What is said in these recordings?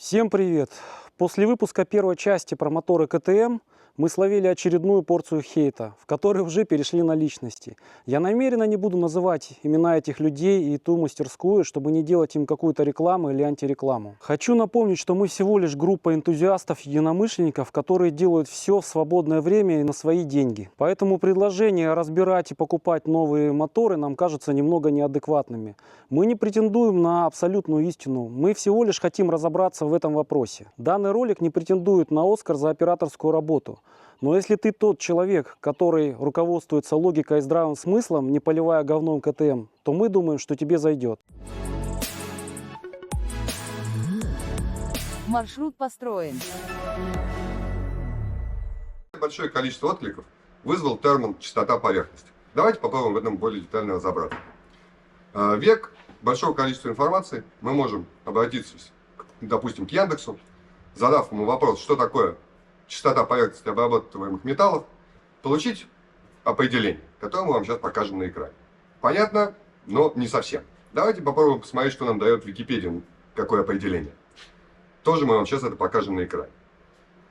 Всем привет! После выпуска первой части про моторы КТМ мы словили очередную порцию хейта, в которой уже перешли на личности. Я намеренно не буду называть имена этих людей и ту мастерскую, чтобы не делать им какую-то рекламу или антирекламу. Хочу напомнить, что мы всего лишь группа энтузиастов-единомышленников, которые делают все в свободное время и на свои деньги. Поэтому предложение разбирать и покупать новые моторы нам кажутся немного неадекватными. Мы не претендуем на абсолютную истину, мы всего лишь хотим разобраться в этом вопросе. Данный ролик не претендует на Оскар за операторскую работу. Но если ты тот человек, который руководствуется логикой и здравым смыслом, не поливая говном КТМ, то мы думаем, что тебе зайдет. Маршрут построен. Большое количество откликов вызвал термин «частота поверхности». Давайте попробуем в этом более детально разобраться. Век большого количества информации, мы можем обратиться, допустим, к Яндексу, задав ему вопрос, что такое частота поверхности обрабатываемых металлов, получить определение, которое мы вам сейчас покажем на экране. Понятно, но не совсем. Давайте попробуем посмотреть, что нам дает Википедия, какое определение. Тоже мы вам сейчас это покажем на экране.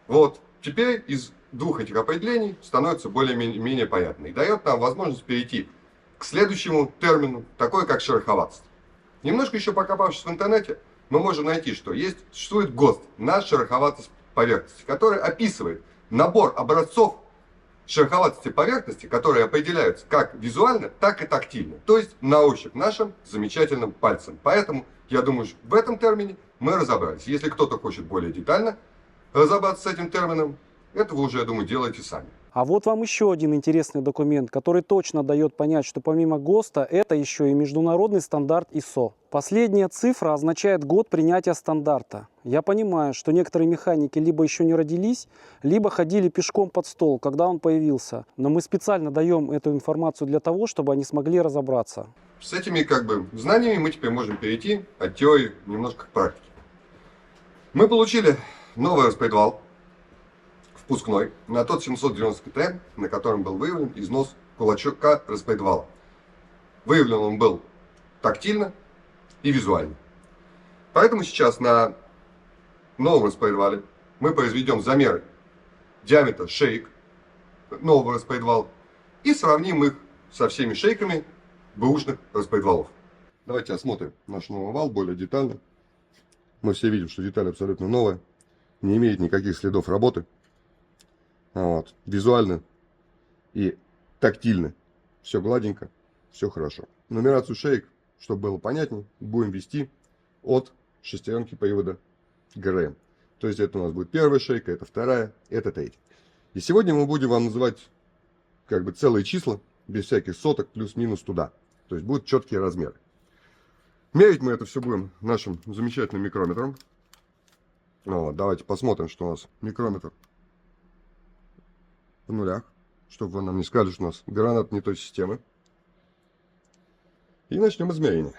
Вот, теперь из двух этих определений становится более-менее понятно. И дает нам возможность перейти к следующему термину, такой как шероховатость. Немножко еще покопавшись в интернете, мы можем найти, что существует ГОСТ на шероховатость поверхности, который описывает набор образцов шероховатости поверхности, которые определяются как визуально, так и тактильно, то есть на ощупь нашим замечательным пальцем. Поэтому, я думаю, в этом термине мы разобрались. Если кто-то хочет более детально разобраться с этим термином, это вы уже, я думаю, делаете сами. А вот вам еще один интересный документ, который точно дает понять, что помимо ГОСТа это еще и международный стандарт ISO. Последняя цифра означает год принятия стандарта. Я понимаю, что некоторые механики либо еще не родились, либо ходили пешком под стол, когда он появился. Но мы специально даем эту информацию для того, чтобы они смогли разобраться. С этими знаниями мы теперь можем перейти от теории немножко к практике. Мы получили новый распредвал впускной на тот 790 КТМ, на котором был выявлен износ кулачка распредвала. Выявлен он был тактильно и визуально. Поэтому сейчас на новом распредвале мы произведем замеры диаметра шеек нового распредвала и сравним их со всеми шейками бэушных распредвалов. Давайте осмотрим наш новый вал более детально. Мы все видим, что деталь абсолютно новая, не имеет никаких следов работы. Вот. Визуально и тактильно все гладенько, все хорошо. Нумерацию шеек, чтобы было понятнее, будем вести от шестеренки привода ГРМ. То есть это у нас будет первая шейка, это вторая, это третья. И сегодня мы будем вам называть целые числа, без всяких соток, плюс-минус туда. То есть будут четкие размеры. Мерить мы это все будем нашим замечательным микрометром. Вот, давайте посмотрим, что у нас микрометр в нулях, чтобы вы нам не сказали, что у нас гранат не той системы. И начнем измерение.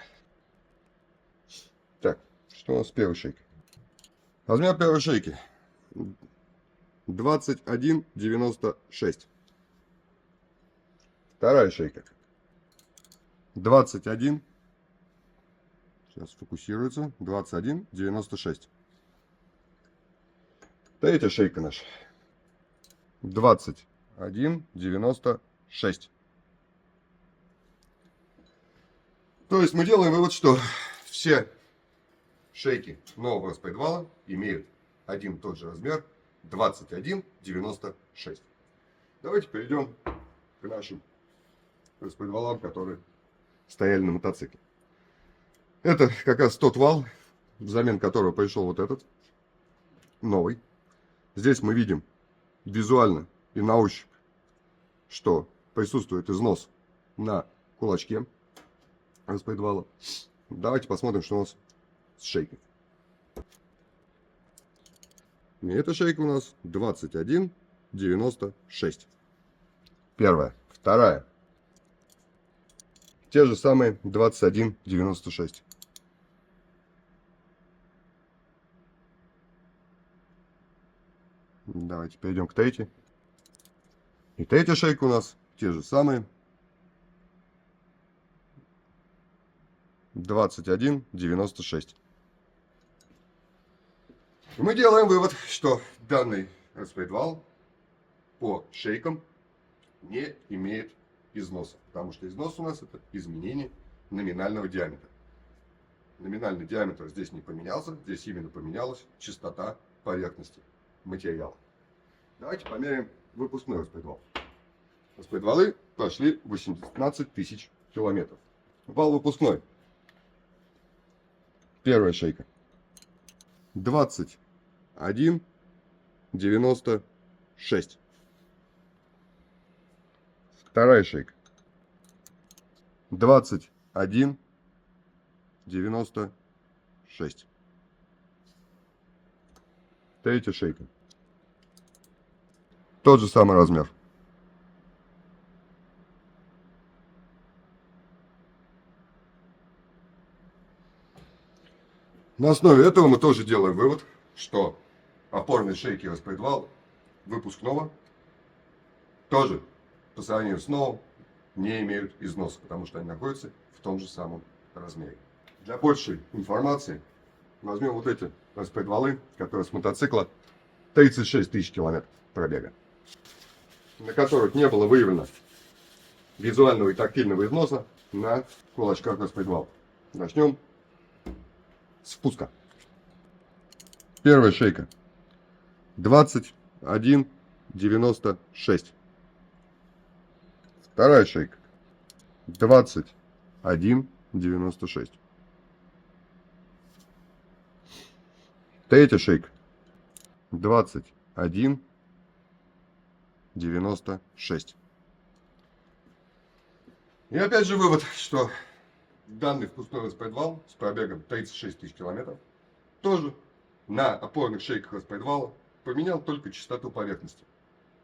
Так, что у нас с первой шейкой? Размер первой шейки 21,96. Вторая шейка 21. Сейчас фокусируется. 21,96. Третья шейка наша 21,96. То есть мы делаем вывод, что все шейки нового распредвала имеют один и тот же размер 21,96. Давайте перейдем к нашим распредвалам, которые стояли на мотоцикле. Это как раз тот вал, взамен которого пришел вот этот новый. Здесь мы видим визуально и на ощупь, что присутствует износ на кулачке распредвала. Давайте посмотрим, что у нас с шейкой. И эта шейка у нас 21,96. Первая. Вторая. Те же самые 21,96. Давайте перейдем к третьей. И третья шейка у нас те же самые 21,96. Мы делаем вывод, что данный распредвал по шейкам не имеет износа, потому что износ у нас это изменение номинального диаметра. Номинальный диаметр здесь не поменялся, здесь именно поменялась частота поверхности материала. Давайте померяем выпускной распредвал. Распредвалы прошли 18 тысяч километров. Вал выпускной. Первая шейка. 21,96. Вторая шейка. 21,96. Третья шейка. Тот же самый размер. На основе этого мы тоже делаем вывод, что опорные шейки распредвала выпускного тоже по сравнению с новым не имеют износа, потому что они находятся в том же самом размере. Для большей информации возьмем вот эти распредвалы, которые с мотоцикла 36 тысяч километров пробега, на которых не было выявлено визуального и тактильного износа на кулачках распредвала. Начнем с впуска. Первая шейка 21,96. Вторая шейка 21,96. Третья шейка 21,96. И опять же вывод, что данный впускной распредвал с пробегом 36 тысяч километров тоже на опорных шейках распредвала поменял только частоту поверхности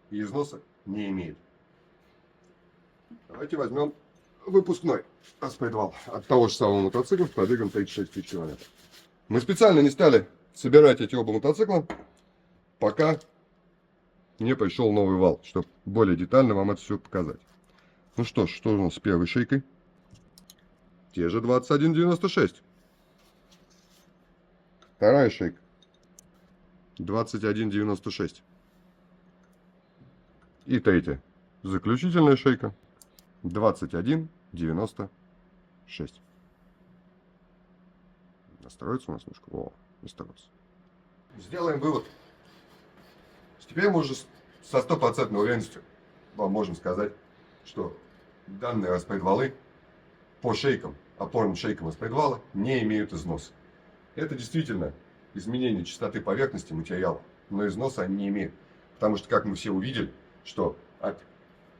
и износа не имеет. Давайте возьмем выпускной распредвал от того же самого мотоцикла с пробегом 36 тысяч километров. Мы специально не стали собирать эти оба мотоцикла, пока не пришел новый вал, чтобы более детально вам это все показать. Ну что ж, что у нас с первой шейкой? Те же 21,96. Вторая шейка 21,96. И третья, заключительная шейка 21,96. Настроится у нас немножко? О, настроится. Сделаем вывод. Теперь мы уже со стопроцентной уверенностью вам можем сказать, что данные распредвалы по шейкам, опорным шейкам распредвала не имеют износа. Это действительно изменение частоты поверхности материала, но износа они не имеют. Потому что, как мы все увидели, что от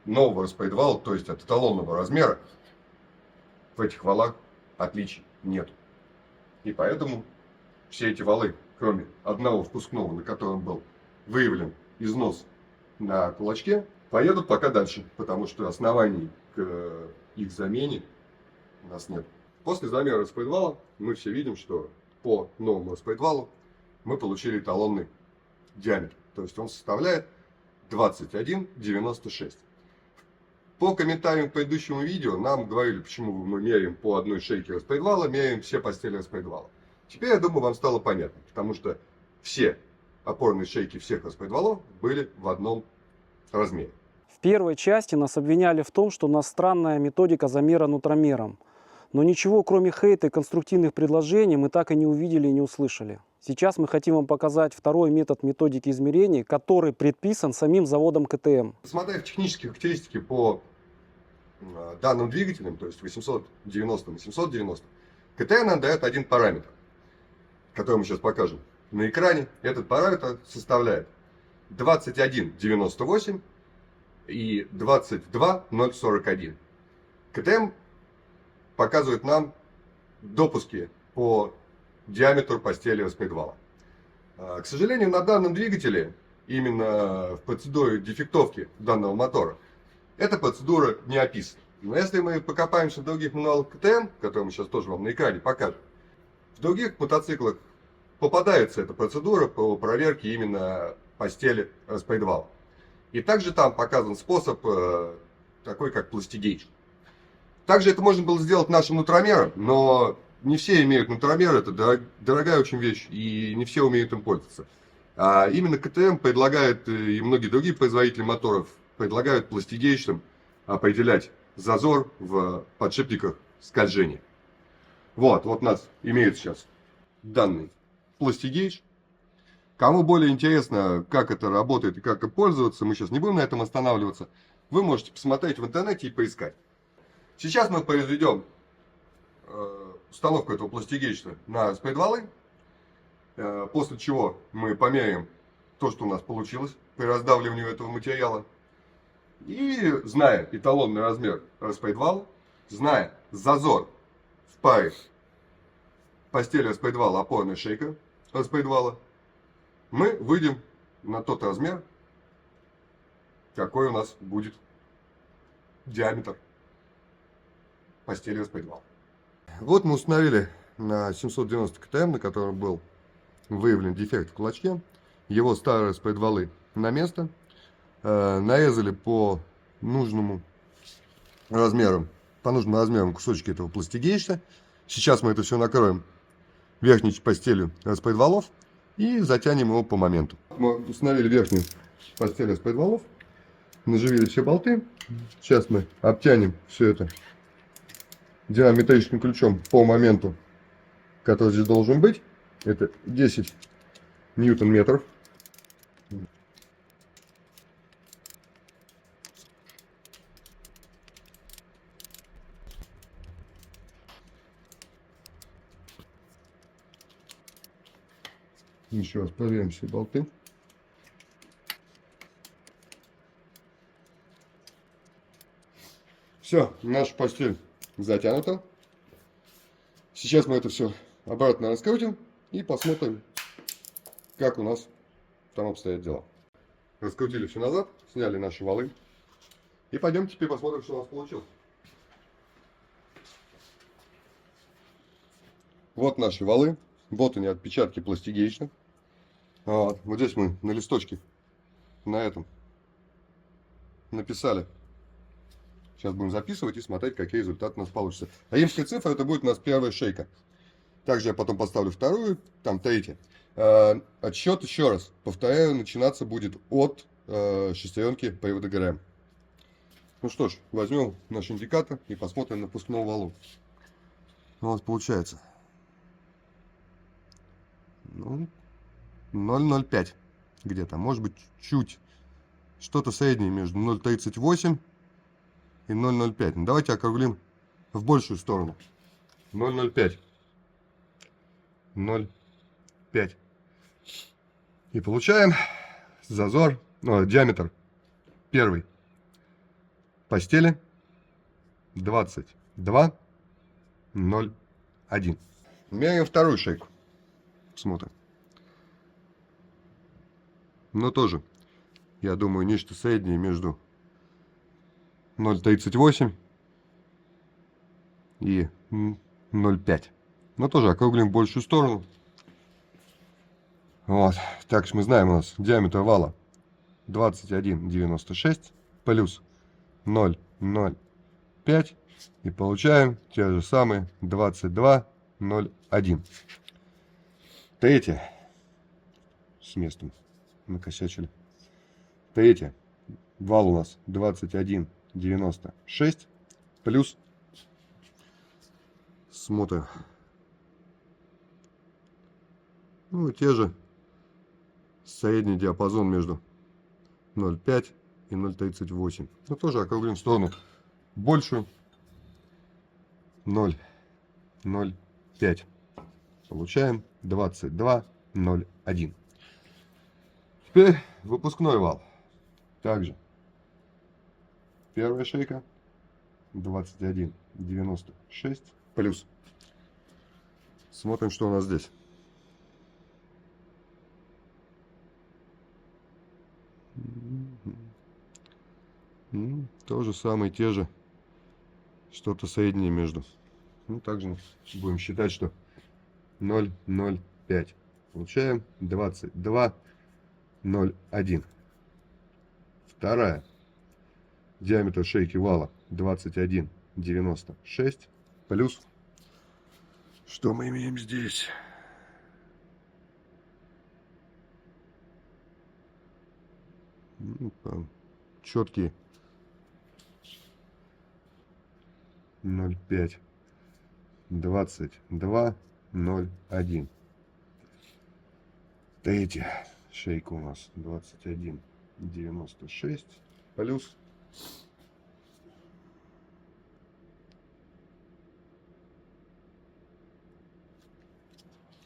нового распредвала, то есть от эталонного размера, в этих валах отличий нет. И поэтому все эти валы, кроме одного впускного, на котором был выявлен износ на кулачке, поедут пока дальше, потому что оснований к их замене у нас нет. После замера распредвала мы все видим, что по новому распредвалу мы получили эталонный диаметр. То есть он составляет 21,96. По комментариям к предыдущему видео нам говорили, почему мы меряем по одной шейке распредвала, меряем все постели распредвала. Теперь, я думаю, вам стало понятно, потому что все опорные шейки всех распредвалов были в одном размере. В первой части нас обвиняли в том, что у нас странная методика замера нутромером. Но ничего, кроме хейта и конструктивных предложений, мы так и не увидели и не услышали. Сейчас мы хотим вам показать второй метод методики измерений, который предписан самим заводом КТМ. Смотря технические характеристики по данным двигателям, то есть 890 и 790, КТМ нам дает один параметр, который мы сейчас покажем на экране. Этот параметр составляет 21,98 и 22,041. КТМ показывает нам допуски по диаметру постели распредвала. К сожалению, на данном двигателе, именно в процедуре дефектовки данного мотора, эта процедура не описана. Но если мы покопаемся в других мануалах КТМ, которые мы сейчас тоже вам на экране покажем, в других мотоциклах попадается эта процедура по проверке именно постели распредвала. И также там показан способ такой, как пластигейдж. Также это можно было сделать нашим нутромером, но не все имеют натуромер, это дорогая очень вещь, и не все умеют им пользоваться. А именно КТМ предлагает, и многие другие производители моторов, предлагают пластигейшным определять зазор в подшипниках скольжения. Вот у нас имеет сейчас данный пластигейдж. Кому более интересно, как это работает и как им пользоваться, мы сейчас не будем на этом останавливаться. Вы можете посмотреть в интернете и поискать. Сейчас мы произведем установку этого пластигейджа на спейдвалы, после чего мы померяем то, что у нас получилось при раздавливании этого материала. И зная эталонный размер распредвала, зная зазор в паре постели распредвала, опорная шейка распредвала, мы выйдем на тот размер, какой у нас будет диаметр постели распредвала. Вот мы установили на 790 КТМ, на котором был выявлен дефект в кулачке, его старые распредвалы на место. Нарезали по нужным размерам кусочки этого пластигейшта. Сейчас мы это все накроем верхней постелью распредвалов и затянем его по моменту. Мы установили верхнюю постель распредвалов, наживили все болты. Сейчас мы обтянем все это диаметрическим ключом по моменту, который здесь должен быть. Это 10 ньютон-метров. Еще раз проверим все болты. Все, наша постель затянута. Сейчас мы это все обратно раскрутим и посмотрим, как у нас там обстоят дела. Раскрутили все назад, сняли наши валы. И пойдем теперь посмотрим, что у нас получилось. Вот наши валы. Вот они, отпечатки пластигейшных. Вот здесь мы на листочке, на этом, написали. Сейчас будем записывать и смотреть, какие результаты у нас получатся. Римская цифра, это будет у нас первая шейка. Также я потом поставлю вторую, там третья. Отсчет, еще раз повторяю, начинаться будет от шестеренки привода ГРМ. Ну что ж, возьмем наш индикатор и посмотрим на пускную валу. У нас получается 0,05 где-то, может быть чуть, что-то среднее между 0,38 и 0,05. Ну, давайте округлим в большую сторону. 0,05. 0,5. И получаем зазор, диаметр первой постели 22,01. Меряем вторую шейку. Смотрим. Но тоже, я думаю, нечто среднее между 0,38 и 0,5. Но тоже округлим в большую сторону. Вот. Так что мы знаем, у нас диаметр вала 21,96 плюс 0,05. И получаем те же самые 22,01. Третье. С местом накосячили. Третье. Вал у нас 21,96 плюс. Смотрим. Ну и те же. Средний диапазон между 0,5 и 0,38. Но тоже округлим в сторону большую. 0,05. Получаем 22,01. Теперь выпускной вал. Также первая шейка 21,96 плюс. Смотрим, что у нас здесь. То же самое, те же, что-то среднее между. Ну, также будем считать, что 0,05. Получаем 22,01. Вторая. Диаметр шейки вала 21,96 плюс. Что мы имеем здесь? Четкий 0,5 22,01. Третья шейка у нас 21,96 плюс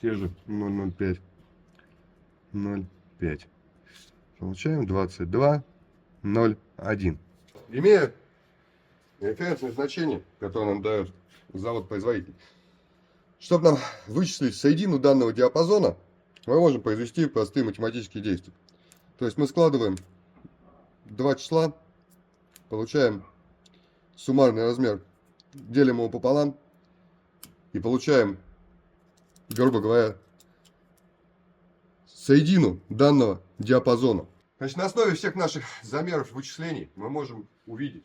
те же 0,05 0,5. Получаем 22,01. Имея референсное значение, которое нам дает завод-производитель, чтобы нам вычислить соедину данного диапазона, мы можем произвести простые математические действия. То есть мы складываем два числа, получаем суммарный размер, делим его пополам и получаем, грубо говоря, соедину данного диапазона. Значит, на основе всех наших замеров вычислений мы можем увидеть,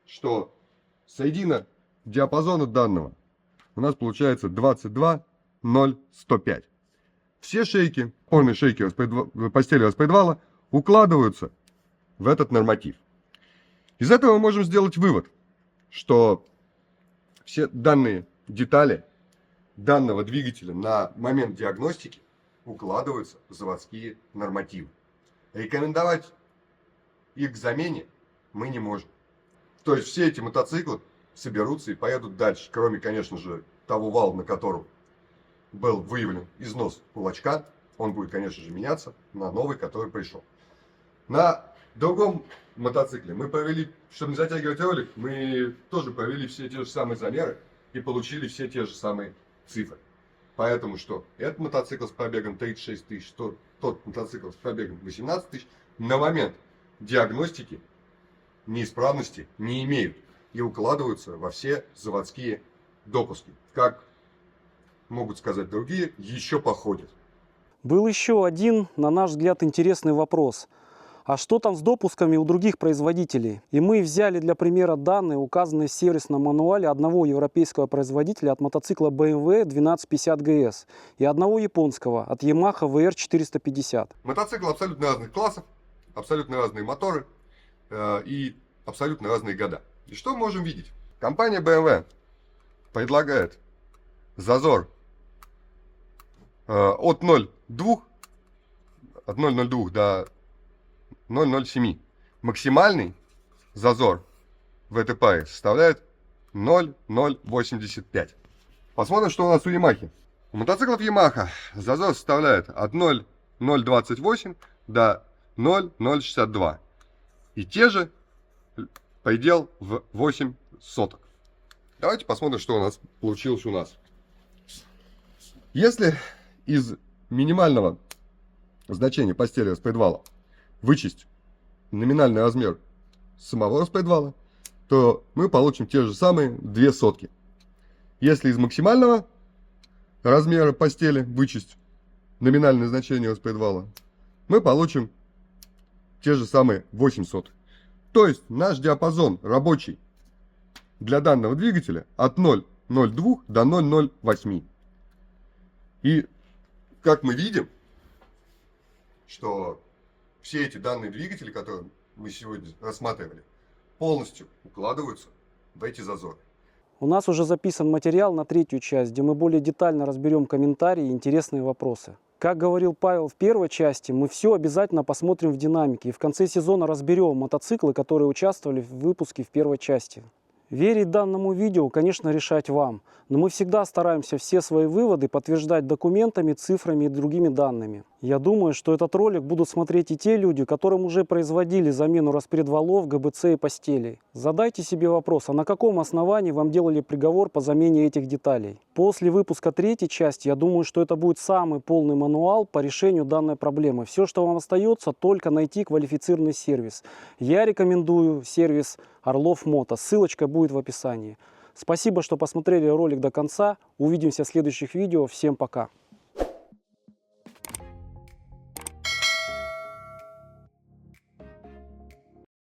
что соедина диапазона данного у нас получается 22,0105. Все шейки, опорные шейки постели распредвала укладываются в этот норматив. Из этого мы можем сделать вывод, что все данные детали данного двигателя на момент диагностики укладываются в заводские нормативы. Рекомендовать их к замене мы не можем. То есть все эти мотоциклы соберутся и поедут дальше, кроме, конечно же, того вала, на котором был выявлен износ кулачка. Он будет, конечно же, меняться на новый, который пришел. На другом мотоцикле мы провели, чтобы не затягивать ролик, мы тоже провели все те же самые замеры и получили все те же самые цифры. Поэтому что этот мотоцикл с пробегом 36 тысяч, тот мотоцикл с пробегом 18 тысяч на момент диагностики неисправности не имеют и укладываются во все заводские допуски. Как могут сказать другие, еще походят. Был еще один, на наш взгляд, интересный вопрос. А что там с допусками у других производителей? И мы взяли для примера данные, указанные в сервисном мануале одного европейского производителя от мотоцикла BMW 1250 GS и одного японского от Yamaha VR 450. Мотоциклы абсолютно разных классов, абсолютно разные моторы и абсолютно разные года. И что мы можем видеть? Компания BMW предлагает зазор от 0,02 до 0,07. Максимальный зазор в этой паре составляет 0,085. Посмотрим, что у нас у Yamaha. У мотоциклов Yamaha зазор составляет от 0,028 до 0,062. И те же предел в 8 соток. Давайте посмотрим, что у нас получилось у нас. Если из минимального значения постели распредвала вычесть номинальный размер самого распредвала, то мы получим те же самые 2 сотки. Если из максимального размера постели вычесть номинальное значение распредвала, мы получим те же самые 8 соток. То есть наш диапазон рабочий для данного двигателя от 0,02 до 0,08. И как мы видим, что все эти данные двигателя, которые мы сегодня рассматривали, полностью укладываются в эти зазоры. У нас уже записан материал на третью часть, где мы более детально разберем комментарии и интересные вопросы. Как говорил Павел в первой части, мы все обязательно посмотрим в динамике и в конце сезона разберем мотоциклы, которые участвовали в выпуске в первой части. Верить данному видео, конечно, решать вам, но мы всегда стараемся все свои выводы подтверждать документами, цифрами и другими данными. Я думаю, что этот ролик будут смотреть и те люди, которым уже производили замену распредвалов, ГБЦ и постелей. Задайте себе вопрос, а на каком основании вам делали приговор по замене этих деталей? После выпуска третьей части, я думаю, что это будет самый полный мануал по решению данной проблемы. Все, что вам остается, только найти квалифицированный сервис. Я рекомендую сервис Орлов Мото. Ссылочка будет в описании. Спасибо, что посмотрели ролик до конца. Увидимся в следующих видео. Всем пока.